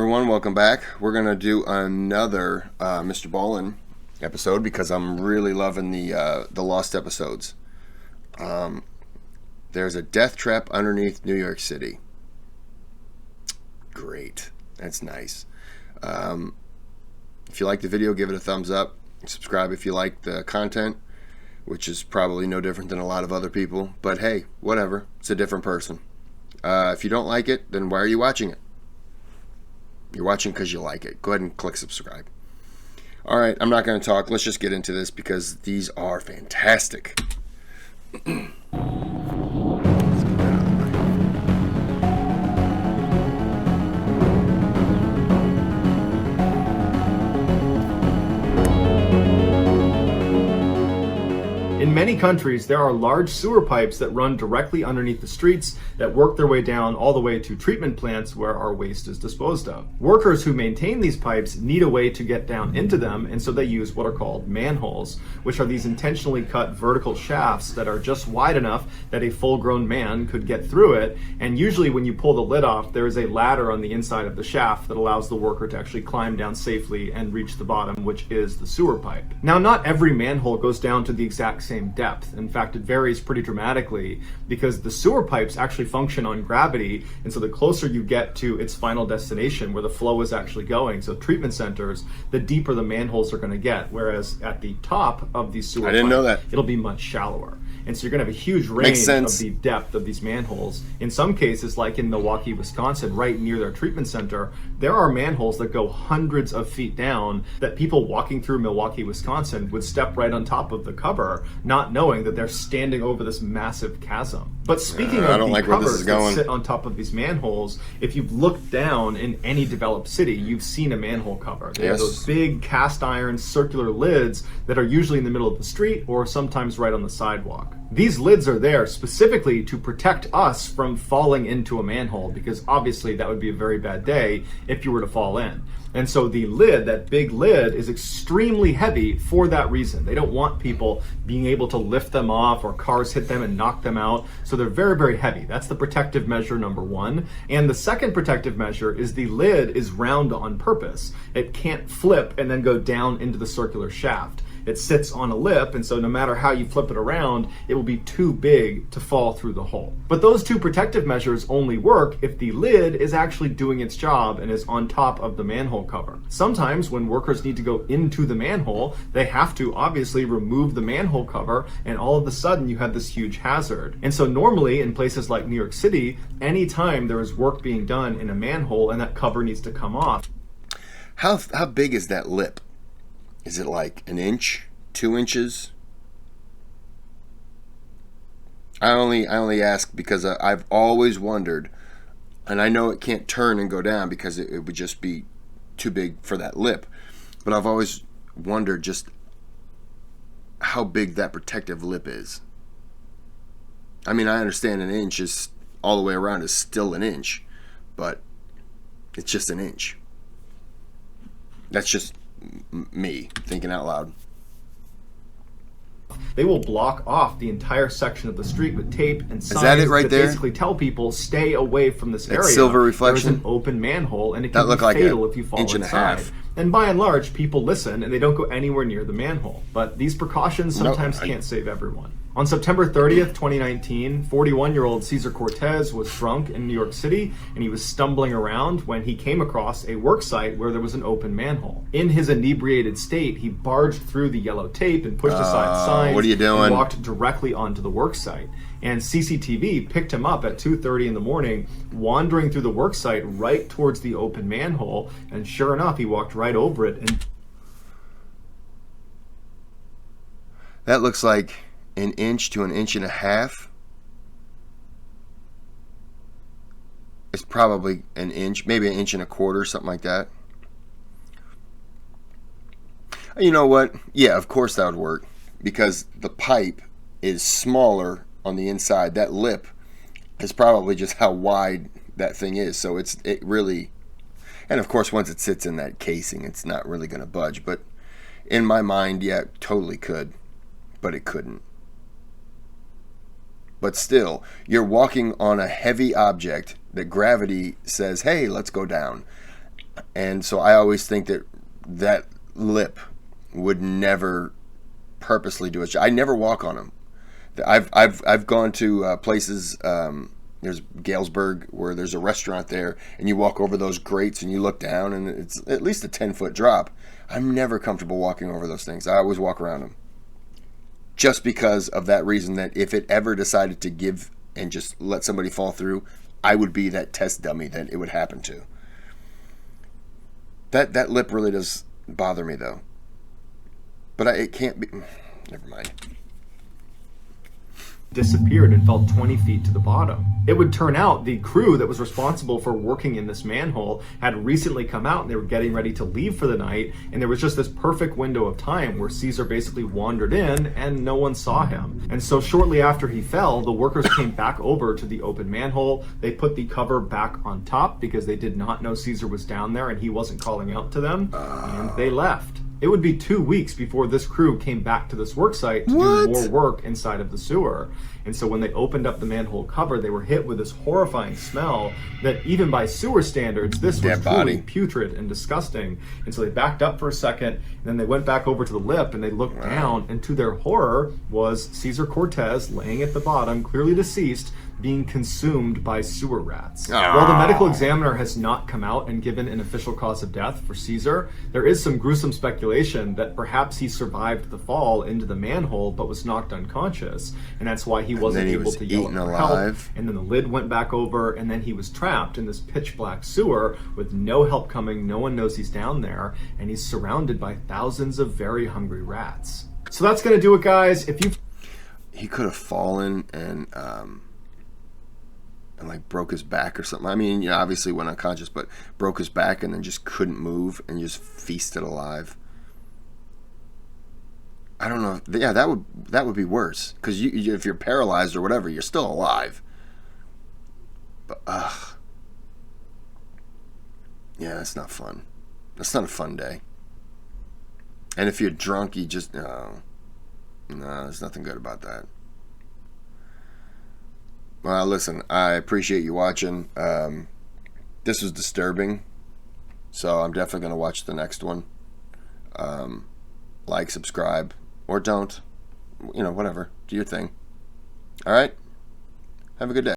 everyone, welcome back. We're going to do another Mr. Ballen episode because I'm really loving the Lost episodes. There's a death trap underneath New York City. Great. That's nice. If you like the video, give it a thumbs up. Subscribe if you like the content, which is probably no different than a lot of other people. But hey, whatever. It's a different person. If you don't like it, then why are you watching it? You're watching because you like it. Go ahead and click subscribe. All right, I'm not going to talk. Let's just get into this because these are fantastic. In many countries, there are large sewer pipes that run directly underneath the streets that work their way down all the way to treatment plants where our waste is disposed of. Workers who maintain these pipes need a way to get down into them, and so they use what are called manholes, which are these intentionally cut vertical shafts that are just wide enough that a full-grown man could get through it. And usually when you pull the lid off, there is a ladder on the inside of the shaft that allows the worker to actually climb down safely and reach the bottom, which is the sewer pipe. Now, not every manhole goes down to the exact same depth. In fact, it varies pretty dramatically because the sewer pipes actually function on gravity, and so the closer you get to its final destination where the flow is actually going, so treatment centers, the deeper the manholes are going to get, whereas at the top of these sewer pipes, it'll be much shallower. And so you're going to have a huge range of the depth of these manholes. In some cases, like in Milwaukee, Wisconsin, right near their treatment center, there are manholes that go hundreds of feet down that people walking through Milwaukee, Wisconsin would step right on top of the cover, not knowing that they're standing over this massive chasm. But speaking of the covers that sit on top of these manholes, if you've looked down in any developed city, you've seen a manhole cover. They have those big cast iron circular lids that are usually in the middle of the street or sometimes right on the sidewalk. These lids are there specifically to protect us from falling into a manhole, because obviously that would be a very bad day if you were to fall in. And so the lid, that big lid, is extremely heavy for that reason. They don't want people being able to lift them off or cars hit them and knock them out. So they're very, very heavy. That's the protective measure number one. And the second protective measure is the lid is round on purpose. It can't flip and then go down into the circular shaft. It sits on a lip, and so no matter how you flip it around, it will be too big to fall through the hole. But those two protective measures only work if the lid is actually doing its job and is on top of the manhole cover. Sometimes when workers need to go into the manhole, they have to obviously remove the manhole cover, and all of a sudden you have this huge hazard. And so normally in places like New York City, anytime there is work being done in a manhole and that cover needs to come off. How big is that lip? Is it like an inch, 2 inches? I only ask because I've always wondered, and I know it can't turn and go down because it would just be too big for that lip, but I've always wondered just how big that protective lip is. I mean, I understand an inch is all the way around is still an inch, but it's just an inch. That's just me thinking out loud. They will block off the entire section of the street with tape and signs. Is that it right there? Basically tell people stay away from this area. Silver reflection. There's an open manhole, and it can be fatal if you fall inside. And by and large, people listen and they don't go anywhere near the manhole. But these precautions sometimes can't save everyone. On September 30th, 2019, 41-year-old Cesar Cortez was drunk in New York City, and he was stumbling around when he came across a work site where there was an open manhole. In his inebriated state, he barged through the yellow tape and pushed aside signs. What are you doing? And walked directly onto the work site. And CCTV picked him up at 2:30 in the morning, wandering through the work site right towards the open manhole, and sure enough, he walked right over it. And that looks like an inch to an inch and a half. It's probably an inch, maybe an inch and a quarter, something like that. You know what? Yeah, of course that would work because the pipe is smaller on the inside. That lip is probably just how wide that thing is. So it really, and of course once it sits in that casing, it's not really going to budge. But in my mind, yeah, it totally could, but it couldn't. But still, you're walking on a heavy object that gravity says, hey, let's go down. And so I always think that that lip would never purposely do it. I never walk on them. I've gone to places. There's Galesburg where there's a restaurant there, and you walk over those grates and you look down, and it's at least a 10-foot drop. I'm never comfortable walking over those things. I always walk around them, just because of that reason. That if it ever decided to give and just let somebody fall through, I would be that test dummy that it would happen to. That lip really does bother me, though. But it can't be. Never mind. Disappeared and fell 20 feet to the bottom. It would turn out the crew that was responsible for working in this manhole had recently come out and they were getting ready to leave for the night, and there was just this perfect window of time where Caesar basically wandered in and no one saw him. And so shortly after he fell, the workers came back over to the open manhole. They put the cover back on top because they did not know Caesar was down there and he wasn't calling out to them, and they left. It would be 2 weeks before this crew came back to this work site to do more work inside of the sewer. And so when they opened up the manhole cover, they were hit with this horrifying smell that even by sewer standards, this was truly putrid and disgusting. And so they backed up for a second, and then they went back over to the lip and they looked down, and to their horror was Caesar Cortez laying at the bottom, clearly deceased, being consumed by sewer rats. While the medical examiner has not come out and given an official cause of death for Caesar, there is some gruesome speculation that perhaps he survived the fall into the manhole but was knocked unconscious, and that's why he wasn't able to yell for help. And then the lid went back over, and then he was trapped in this pitch black sewer with no help coming. No one knows he's down there, and he's surrounded by thousands of very hungry rats. So that's gonna do it, guys. He could have fallen and like broke his back or something. I mean, obviously went unconscious, but broke his back and then just couldn't move and just feasted alive. I don't know. Yeah, that would be worse, because if you're paralyzed or whatever, you're still alive. But yeah, that's not fun. That's not a fun day. And if you're drunk, you just no, there's nothing good about that. Well, listen, I appreciate you watching. This was disturbing, so I'm definitely going to watch the next one. Like, subscribe, or don't. Whatever. Do your thing. All right? Have a good day.